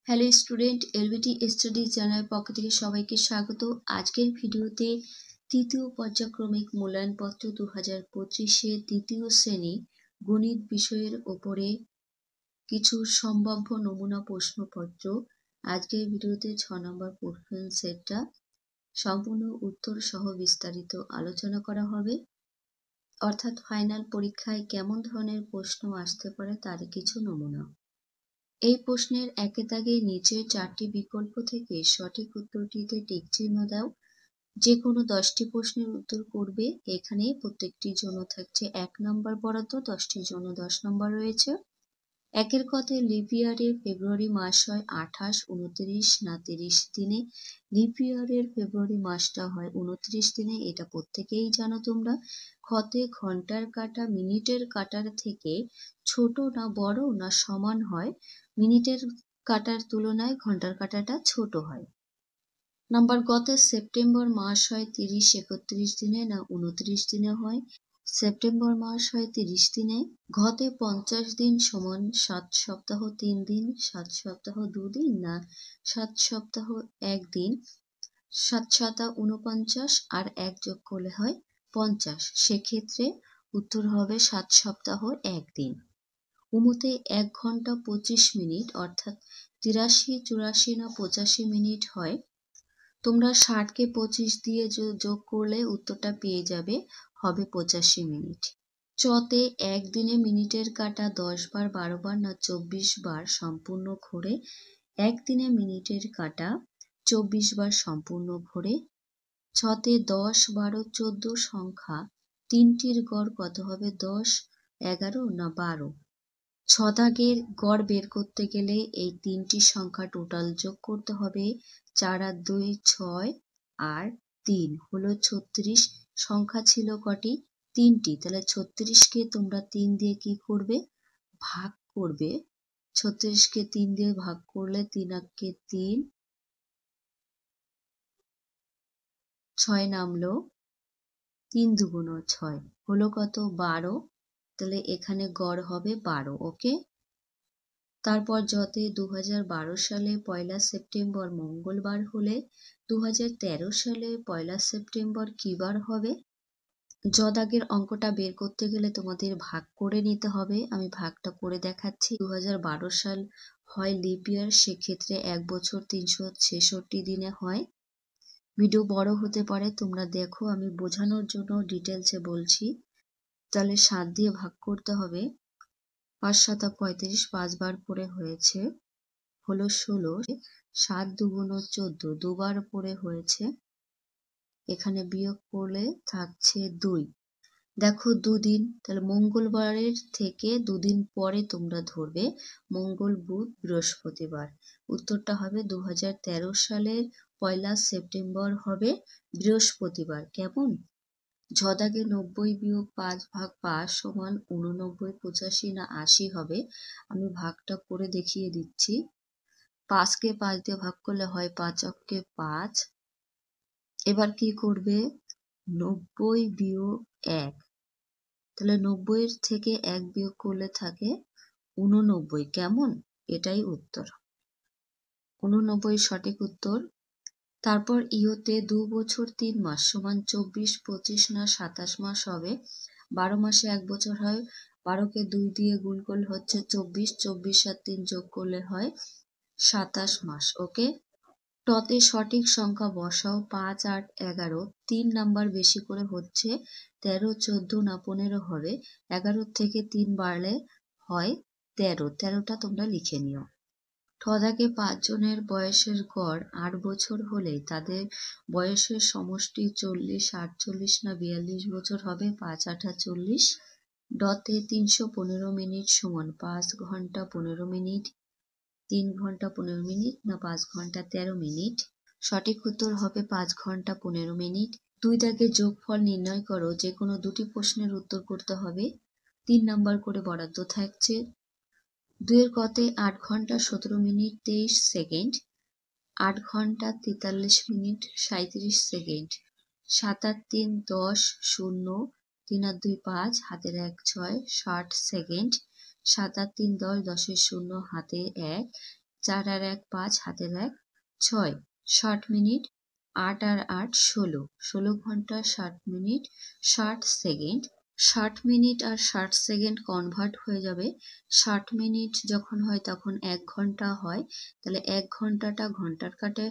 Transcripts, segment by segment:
Hello student, LBT study channel পক্ষ থেকে সবাইকে স্বাগত। আজকের ভিডিওতে তৃতীয় পর্যায়ক্রমিক মূল্যায়নপত্র 2025-এ তৃতীয় শ্রেণী গণিত বিষয়ের ওপরে কিছু সম্ভাব্য নমুনা প্রশ্নপত্র। আজকের ভিডিওতে 6 নম্বর প্রশ্ন সেটটা সম্পূর্ণ উত্তর সহ বিস্তারিত আলোচনা করা হবে, অর্থাৎ ফাইনাল পরীক্ষায় কেমন ধরনের প্রশ্ন আসতে পারে তার কিছু নমুনা। এই প্রশ্নের একে দাগে নিচের 4টি বিকল্প থেকে সঠিক উত্তরটিতে টিক চিহ্ন দাও। যে কোনো 10টি প্রশ্নের উত্তর করবে। এখানে প্রত্যেকটির জন্য থাকছে 1 নম্বর বরাদ্দ, 10টির জন্য 10 নম্বর রয়েছে। একের কথায় লিপ ইয়ারের ফেব্রুয়ারি মাস হয় 28, 29 না 30 দিনে। লিপ ইয়ারের ফেব্রুয়ারি মাসটা হয় 29 দিনে, এটা প্রত্যেকেই জানো তোমরা। খতে ঘন্টার কাঁটা মিনিটের কাঁটার থেকে ছোট না বড় না সমান হয়? মিনিটের কাঁটার তুলনায় ঘন্টার কাঁটাটা ছোট হয়। নাম্বার গতে সেপ্টেম্বর মাস হয় 30, 31 দিনে না 29 দিনে হয়? সেপ্টেম্বর মাস হয় 30 দিনে। ঘতে 50 দিন সমান 7 সপ্তাহ 3 দিন, 7 সপ্তাহ 2 দিন না 7 সপ্তাহ 1 দিন? 7 7 49 আর 1 যোগ করলে হয় 50। সেক্ষেত্রে উত্তর হবে 7 সপ্তাহ 1 দিন। উমুতে 1 ঘন্টা 25 মিনিট, অর্থাৎ 83, 84 না 85 মিনিট হয়। তোমরা 60কে 25 দিয়ে যোগ করলে উত্তরটা পেয়ে যাবে, হবে 85 মিনিট। চতে একদিনে মিনিটের কাঁটা 10 বার, 12 বার না 24 বার সম্পূর্ণ ঘোরে? একদিনে মিনিটের কাঁটা 24 বার সম্পূর্ণ ঘোরে। ছতে 10, 12, 14 সংখ্যা তিনটির গড় কত হবে? 10, 11 না 12? 6 দাগের গড় বের করতে গেলে এই তিনটি সংখ্যা টোটাল যোগ করতে হবে। 4 আর 2 6 আর 3 হলো 36। সংখ্যা ছিল কটি? 3টি। তাহলে 36কে তোমরা 3 দিয়ে কি করবে? ভাগ করবে। 36কে 3 দিয়ে ভাগ করলে 3 আঁকে 3, 6 নামলো, 3 দুগুণ 6 হলো কত? 12। তাহলে এখানে গড় হবে 12। ওকে। তারপর যতে 2012 সালে 1 সেপ্টেম্বর মঙ্গলবার হলে 2013 সালে 1 সেপ্টেম্বর কি বার হবে? জ দাগের অঙ্কটা বের করতে গেলে তোমাদের ভাগ করে নিতে হবে। আমি ভাগটা করে দেখাচ্ছি। 2012 সাল হয় লিপ ইয়ার, সেক্ষেত্রে 1 বছর 366 দিনে হয়। ভিডিও বড় হতে পারে, তোমরা দেখো, আমি বোঝানোর জন্য ডিটেলসে বলছি। তাহলে 7 দিয়ে ভাগ করতে হবে। 5 7 35, 5 বার করে হয়েছে, হলো 16। 7 দুগুণ 14, দুবার করে হয়েছে। এখানে বিয়োগ করলে থাকছে 2। দেখো 2 দিন, তাহলে মঙ্গলবারের থেকে 2 দিন পরে তোমরা ধরবে, মঙ্গল, বুধ, বৃহস্পতিবার। উত্তরটা হবে 2013 সালের 1 সেপ্টেম্বর হবে বৃহস্পতিবার। কেমন? ঝ দাগে 90 বিয়োগ 5 ভাগ 5 সমান 89, 85 না 80 হবে? আমি ভাগটা করে দেখিয়ে দিচ্ছি। 5কে 5 দিয়ে ভাগ করলে হয় 5 অক্কে 5। এবার কি করবে? 90 বিয়োগ 1, তাহলে 90 এর থেকে 1 বিয়োগ করলে থাকে 89। কেমন? এটাই উত্তর। 89 সঠিক উত্তর। তারপর ইওতে 2 বছর 3 মাস সমান 24, 25 না 27 মাস হবে? 12 মাসে 1 বছর হয়। 12কে 2 দিয়ে গুণ করলে হচ্ছে 24, 24 আর 3 যোগ করলে হয় 27 মাস। ওকে। টতে সঠিক সংখ্যা বসাও। 5, 8, 11। 3 নাম্বার বেশি করে হচ্ছে 13, 14 না 15 হবে? 11 থেকে 3 বাড়লে হয় 13। 13টা তোমরা লিখে নিও। ঠ দাগে 5 জনের বয়সের গড় 8 বছর হলে তাদের বয়সের সমষ্টি 40, 48 না 42 বছর হবে? 5 8 40। ডতে 315 মিনিট সমান 5 ঘন্টা 15 মিনিট, 3 ঘন্টা 15 মিনিট না 5 ঘন্টা 13 মিনিট? সঠিক উত্তর হবে 5 ঘন্টা 15 মিনিট। 2 দাগে যোগফল নির্ণয় করো। যে কোনো 2টি প্রশ্নের উত্তর করতে হবে। 3 নাম্বার করে বরাদ্দ থাকছে। 2 এর কতে 8 ঘন্টা 17 মিনিট 23 সেকেন্ড, 8 ঘন্টা 43 মিনিট 37 সেকেন্ড। 7 আর 3 10, 0, 3 আর 2 5, হাতের 1 6, 60 সেকেন্ড। 7 আর 3 10, 10 এর 0, হাতে 1, 4 আর 1 5, হাতের 1 6, 60 মিনিট, 8 আর 8 16, 16 ঘন্টা 60 মিনিট 60 সেকেন্ড। 60 মিনিট আর 60 সেকেন্ড কনভার্ট হয়ে যাবে। 60 মিনিট যখন হয় তখন 1 ঘন্টা হয়, তাহলে 1 ঘন্টাটা ঘন্টার কাটে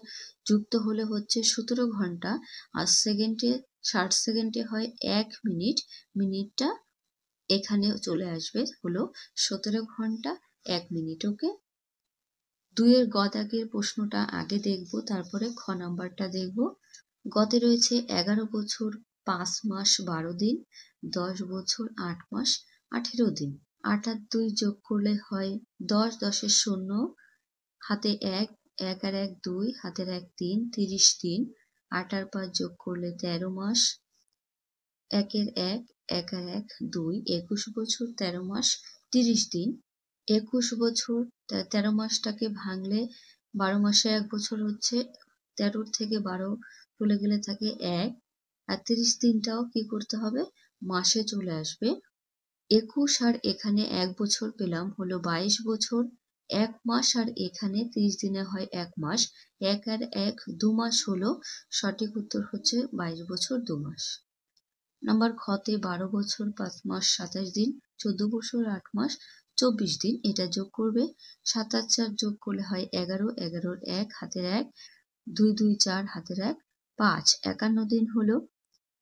যুক্ত হলে হচ্ছে 17 ঘন্টা, আর সেকেন্ডে 60 সেকেন্ডে হয় 1 মিনিট, মিনিটটা এখানে চলে আসবে, হলো 17 ঘন্টা 1 মিনিট। ওকে, 2 এর গ দাগের প্রশ্নটা আগে দেখব, তারপরে খ নাম্বারটা দেখব। গতে রয়েছে 11 বছর 5 মাস 12 দিন, 10 বছর 8 মাস 18 দিন। 8 আর 2 যোগ করলে হয় 10, 10 এর 0, হাতে 1, 1 আর 1 2, হাতের 1 3, 30 দিন। 8 আর 5 যোগ করলে 13 মাস, 1 এর 1, 1 আর 1 2, 21 বছর 13 মাস 30 দিন। 21 বছর 13 মাসটাকে ভাঙলে 12 মাসে 1 বছর হচ্ছে, 13 থেকে 12 চলে গেলে থাকে 1, আর 30 দিনটাও কি করতে হবে, মাসে চলে আসবে। 21 আর এখানে 1 বছর পেলাম, হলো 22 বছর 1 মাস, আর এখানে 30 দিনে হয় 1 মাস, 1 আর 1 2 মাস হলো, সঠিক উত্তর হচ্ছে 22 বছর 2 মাস। নাম্বার খতে 12 বছর 5 মাস 27 দিন, 14 বছর 8 মাস 24 দিন, এটা যোগ করবে। 7 আর 4 যোগ করলে হয় 11, 11 এর 1, হাতের 1 2, 2 4, হাতের 1 5, 51 দিন হলো।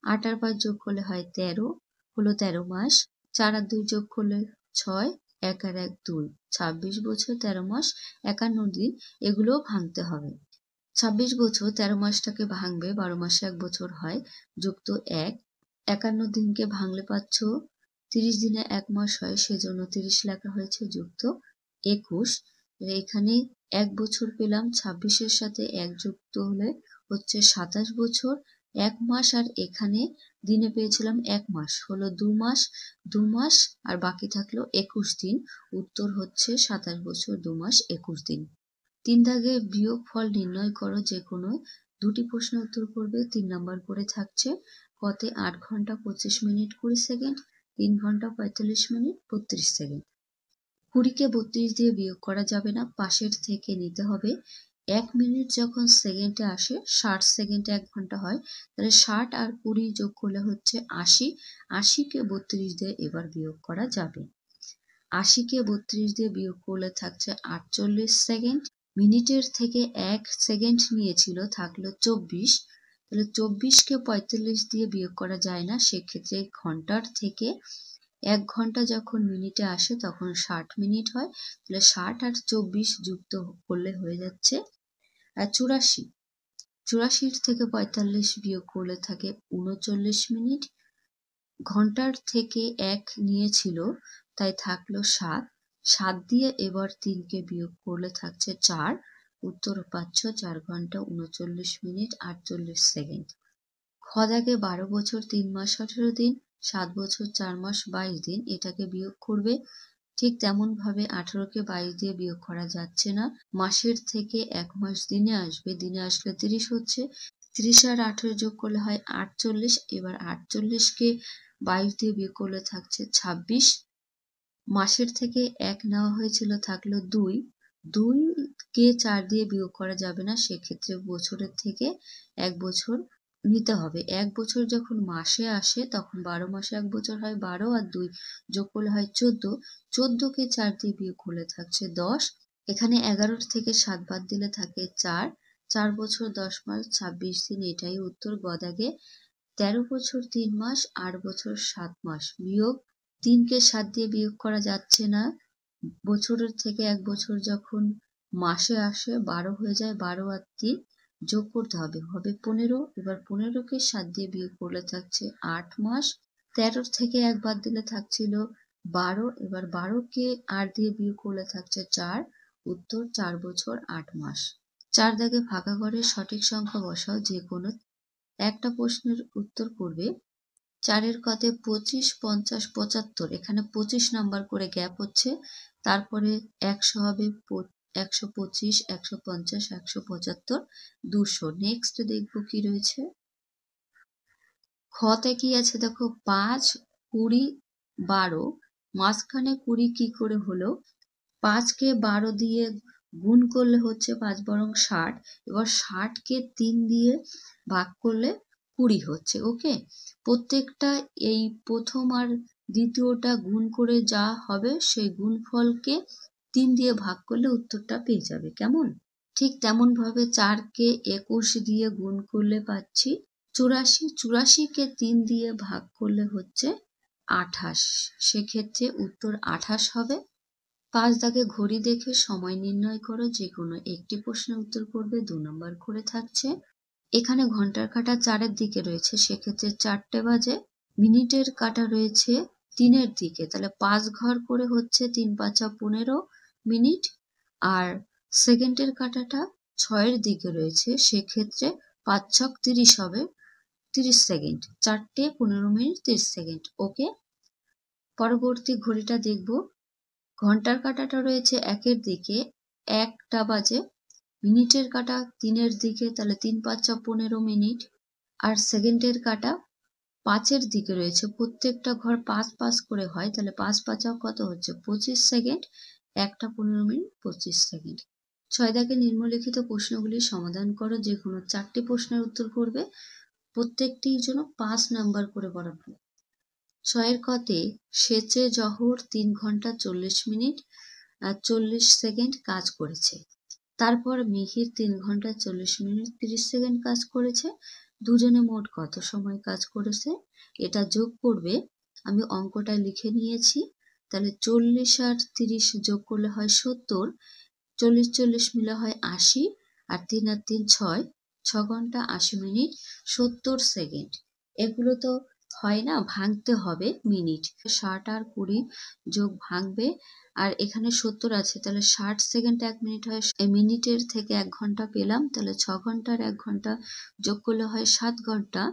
8 আর 5 যোগ করলে হয় 13, হলো 13 মাস। 4 আর 2 যোগ করলে 6, 1 আর 1 2, 26 বছর 13 মাস 51 দিন। এগুলোও ভাঙতে হবে। 26 বছর 13 মাসটাকে ভাঙবে, 12 মাসে 1 বছর হয়, যুক্ত 1, 51 দিনকে ভাঙলে পাচ্ছ 30 দিনে 1 মাস হয়, সেজন্য 30 লেখা হয়েছে, যুক্ত 21। এখানে 1 বছর পেলাম, 26 এর সাথে 1 যুক্ত হলে হচ্ছে 27 বছর 1 মাস, আর এখানে দিনে পেয়েছিলাম 1 মাস, হলো 2 মাস, 2 মাস আর বাকি থাকলো 21 দিন। উত্তর হচ্ছে 27 বছর 2 মাস 21 দিন। 3 দাগে বিয়োগ ফল নির্ণয় করো, যে কোনো 2টি প্রশ্নের উত্তর করবে। 3 নাম্বার করে থাকছে, কতে 8 ঘন্টা 25 মিনিট 20 সেকেন্ড, 3 ঘন্টা 45 মিনিট 32 সেকেন্ড। 20কে 32 দিয়ে বিয়োগ করা যাবে না, পাশের থেকে নিতে হবে। 1 মিনিট যখন সেকেন্ডে আসে, 60 সেকেন্ডে 1 ঘন্টা হয়, তাহলে 60 আর 20 যোগ করলে হচ্ছে 80, 80কে 32 দিয়ে এবার বিয়োগ করা যাবে। 80কে 32 দিয়ে বিয়োগ করলে থাকছে 48 সেকেন্ড। মিনিটের থেকে 1 সেকেন্ড নিয়েছিল, থাকলো 24, তাহলে 24কে 45 দিয়ে বিয়োগ করা যায় না, সেক্ষেত্রে ঘন্টার থেকে 1 ঘন্টা যখন মিনিটে আসে তখন 60 মিনিট হয়, তাহলে 60 আর 24 যুক্ত করলে হয়ে যাচ্ছে 84। 84 থেকে 45 বিয়োগ করলে থাকে 39 মিনিট। ঘন্টার থেকে 1 নিয়েছিল, তাই থাকলো 7, 7 দিয়ে এবার 3কে বিয়োগ করলে থাকছে 4, উত্তর পাচ্ছ 4 ঘন্টা 39 মিনিট 48 সেকেন্ড। খ দাগে 12 বছর 3 মাস 18 দিন, 7 বছর 4 মাস 22 দিন, এটাকে বিয়োগ করবে। ঠিক তেমন ভাবে 18কে 22 দিয়ে বিয়োগ করা যাচ্ছে না, মাসের থেকে 1 মাস দিনে আসবে, দিনে আসলে 30 হচ্ছে, 30 আর 18 যোগ করলে হয় 48, এবার 48কে 22 দিয়ে বিয়োগ করলে থাকছে 26। মাসের থেকে 1 নেওয়া হয়েছিল, থাকলো 2, 2কে 4 দিয়ে বিয়োগ করা যাবে না, সেক্ষেত্রে বছরের থেকে 1 বছর নিতে হবে। 1 বছর যখন মাসে আসে তখন 12 মাসে 1 বছর হয়, 12 আর 2 যোগ করলে হয় 14, 14কে 4 দিয়ে বিয়োগ করলে থাকছে 10। এখানে 11 থেকে 7 বাদ দিলে থাকে 4, 4 বছর 10 মাস 26 দিন, এটাই উত্তর। গ দাগে 13 বছর 3 মাস 8 বছর 7 মাস, বিয়োগ 3কে 7 দিয়ে বিয়োগ করা যাচ্ছে না, বছরের থেকে 1 বছর যখন মাসে আসে 12 হয়ে যায়, 12 আর 3 যোগ করতে হবে, হবে 15। এবার 15কে 7 দিয়ে বিয়োগ করলে থাকছে 8 মাস। 13 থেকে 1 বাদ দিলে থাকছিল 12, এবার 12কে 8 দিয়ে বিয়োগ করলে থাকছে 4, উত্তর 4 বছর 8 মাস। 4 দাগে ফাঁকা ঘরে সঠিক সংখ্যা বসাও, যে কোনো একটা প্রশ্নের উত্তর করবে। 4 এর কতে 25 50 75, এখানে 25 নাম্বার করে গ্যাপ হচ্ছে, তারপরে 100 হবে, 125 150 175 200। নেক্সট দেখবো কি রয়েছে। খতে কি আছে দেখো, 5 20 12, মাঝখানে 20 কি করে হলো, 5কে 12 দিয়ে গুণ করলে হচ্ছে 5 বরং 60। এবার 60কে 3 দিয়ে ভাগ করলে 20 হচ্ছে। ওকে, প্রত্যেকটা এই প্রথম আর দ্বিতীয়টা গুণ করে যা হবে সেই গুণফলকে 3 দিয়ে ভাগ করলে উত্তরটা পেয়ে যাবে। কেমন? ঠিক তেমন ভাবে 4কে 21 দিয়ে গুণ করলে পাচ্ছি 84। 84কে 3 দিয়ে ভাগ করলে হচ্ছে 28। সেক্ষেত্রে উত্তর 28 হবে। 5 দাগে ঘড়ি দেখে সময় নির্ণয় করো। যে কোনো একটি প্রশ্নের উত্তর করবে। 2 নম্বর করে থাকছে এখানে ঘন্টার কাঁটা 4-এর দিকে রয়েছে, সেক্ষেত্রে 4টে বাজে। মিনিটের কাঁটা রয়েছে 3-এর দিকে, তাহলে 5 ঘর করে হচ্ছে 3 5 15 মিনিট। আর সেকেন্ডের কাঁটাটা 6-এর দিকে রয়েছে, সেক্ষেত্রে 5 ছক 30 হবে, 30 সেকেন্ড। 4টে 15 মিনিট 30 সেকেন্ড। ওকে, পরবর্তী ঘড়িটা দেখব। ঘন্টার কাঁটাটা রয়েছে 1-এর দিকে, 1টা বাজে। মিনিটের কাঁটা 3-এর দিকে, তাহলে 3 5 15 মিনিট। আর সেকেন্ডের কাঁটা 5-এর দিকে রয়েছে, প্রত্যেকটা ঘর 5 5 করে হয়, তাহলে 5 5 কত হচ্ছে 25 সেকেন্ড। 1টা 15 minute 25 second. 6 দাগে নিম্নলিখিত প্রশ্নগুলির সমাধান করো। যে কোনো 4টি প্রশ্নের উত্তর করবে, প্রত্যেকটির জন্য 5 নাম্বার করে বরাদ্দ। 6-এর কতে সেচে জহর 3 ঘন্টা 40 মিনিট আর 40 সেকেন্ড কাজ করেছে। তারপর মিহির 3 ঘন্টা 40 মিনিট 30 সেকেন্ড কাজ করেছে। দুজনে মোট কত সময় কাজ করেছে এটা যোগ করবে। আমি অঙ্কটা লিখে নিয়েছি। তাহলে 40 আর 30 যোগ করলে হয় 70, 40 40 মিলে হয় 80, আর 3 আর 3 6, 6 ঘন্টা 80 মিনিট 70 সেকেন্ড। এগুলো তো হয় না, ভাঙতে হবে মিনিট। 60 আর 20 যোগ ভাঙবে, আর এখানে 70 আছে, তাহলে 60 সেকেন্ড 1 মিনিট হয়। মিনিটের থেকে 1 ঘন্টা পেলাম, তাহলে 6 ঘন্টার 1 ঘন্টা যোগ করলে হয় 7 ঘন্টা।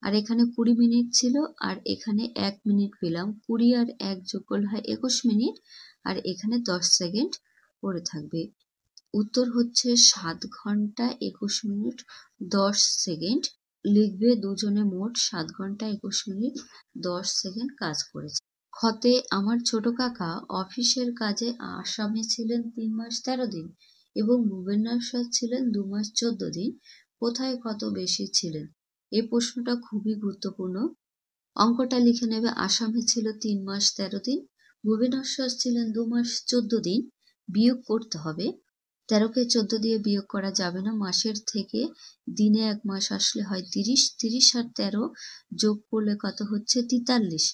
আর এখানে 20 মিনিট ছিল, আর এখানে 1 মিনিট পেলাম। 20 আর 1 যোগ করলে হয় 21 মিনিট, আর এখানে 10 সেকেন্ড পড়ে থাকবে। উত্তর হচ্ছে 7 ঘন্টা 21 মিনিট 10 সেকেন্ড। লিখবে দুজনে মোট 7 ঘন্টা 21 মিনিট 10 সেকেন্ড কাজ করেছে। খতে আমার ছোট কাকা অফিসের কাজে আসামে ছিলেন 3 মাস 13 দিন এবং ভুবনেশ্বর ছিলেন 2 মাস 14 দিন। কোথায় কত বেশি ছিলেন? এই প্রশ্নটা খুবই গুরুত্বপূর্ণ। অঙ্কটা লিখে নেবে। আসামে ছিল 3 মাস 13 দিন, ভুবনেশ্বর ছিলেন 2 মাস 14 দিন। বিয়োগ করতে হবে। 13কে 14 দিয়ে বিয়োগ করা যাবে না, মাসের থেকে দিনে 1 মাস আসলে হয় 30। 30 আর 13 যোগ করলে কত হচ্ছে 43।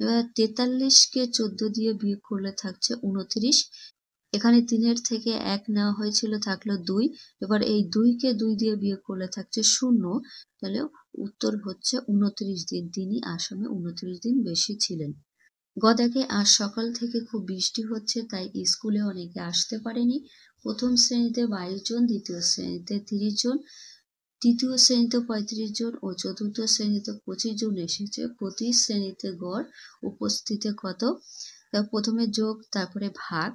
এবার 43কে 14 দিয়ে বিয়োগ করলে থাকছে 29। এখানে 3-এর থেকে 1 নেওয়া হয়েছিল, থাকলো 2। এবার এই 2কে 2 দিয়ে বিয়োগ করলে থাকছে 0। তাহলে উত্তর হচ্ছে 29 দিন। তিনি আসামে 29 দিন বেশি ছিলেন। গদাকে আজ সকাল থেকে খুব বৃষ্টি হচ্ছে, তাই স্কুলে অনেকে আসতে পারেনি। প্রথম শ্রেণীতে 22 জন, দ্বিতীয় শ্রেণীতে 30 জন, তৃতীয় শ্রেণীতে 35 জন ও চতুর্থ শ্রেণীতে 25 জন এসেছে। প্রতি শ্রেণীতে গড় উপস্থিতি কত? প্রথমে যোগ, তারপরে ভাগ।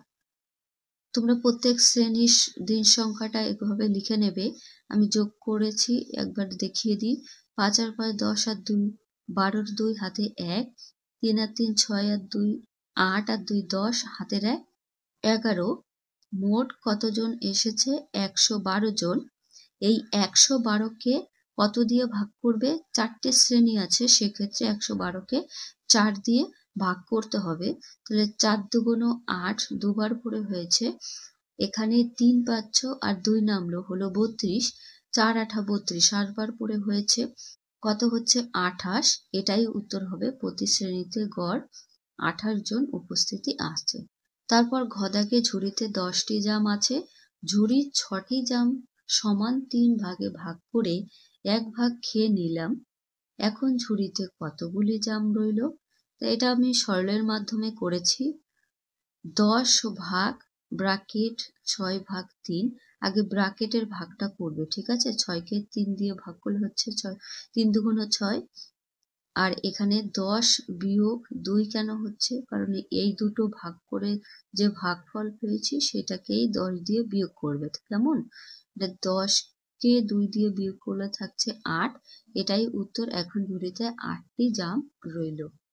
তোমরা প্রত্যেক শ্রেণীর দিন সংখ্যাটা এভাবে লিখে নেবে। আমি যোগ করেছি, একবার দেখিয়ে দিই। 5 আর 5 10 আর 2 12, 2 হাতে 1, 3 আর 3 6 আর 2 8 আর 2 10 হাতের 1 11। মোট কতজন এসেছে? 112 জন। এই 112কে কত দিয়ে ভাগ করবে? 4টে শ্রেণী আছে, সেক্ষেত্রে 112কে 4 দিয়ে ভাগ করতে হবে। তাহলে 4 দুগুণ 8, দুবার করে হয়েছে। এখানে 3 পাচ্ছ আর 2 নামলো, হলো 32। 4 8 32, 8 বার করে হয়েছে। কত হচ্ছে 28। এটাই উত্তর হবে। প্রতি শ্রেণীতে গড় 28 জন উপস্থিতি আছে। তারপর ঘদাকে ঝুড়িতে 10টি জাম আছে। ঝুড়ির 6টি জাম সমান 3 ভাগে ভাগ করে 1 ভাগ খেয়ে নিলাম। এখন ঝুড়িতে কতগুলি জাম রইল? এটা আমি সরলের মাধ্যমে করেছি। 10 ভাগ ব্র্যাকেট 6 ভাগ 3। আগে ব্র্যাকেটের ভাগটা করবে, ঠিক আছে? 6কে 3 দিয়ে ভাগ করলে হচ্ছে 6, 3 দুগুণ 6। আর এখানে 10 বিয়োগ 2 কেন হচ্ছে? কারণ এই দুটো ভাগ করে যে ভাগফল পেয়েছি সেটাকেই 10 দিয়ে বিয়োগ করবে। কেমন? 10কে 2 দিয়ে বিয়োগ করলে থাকছে 8। এটাই উত্তর। এখন ঝুড়িতে 8টি জাম রইল।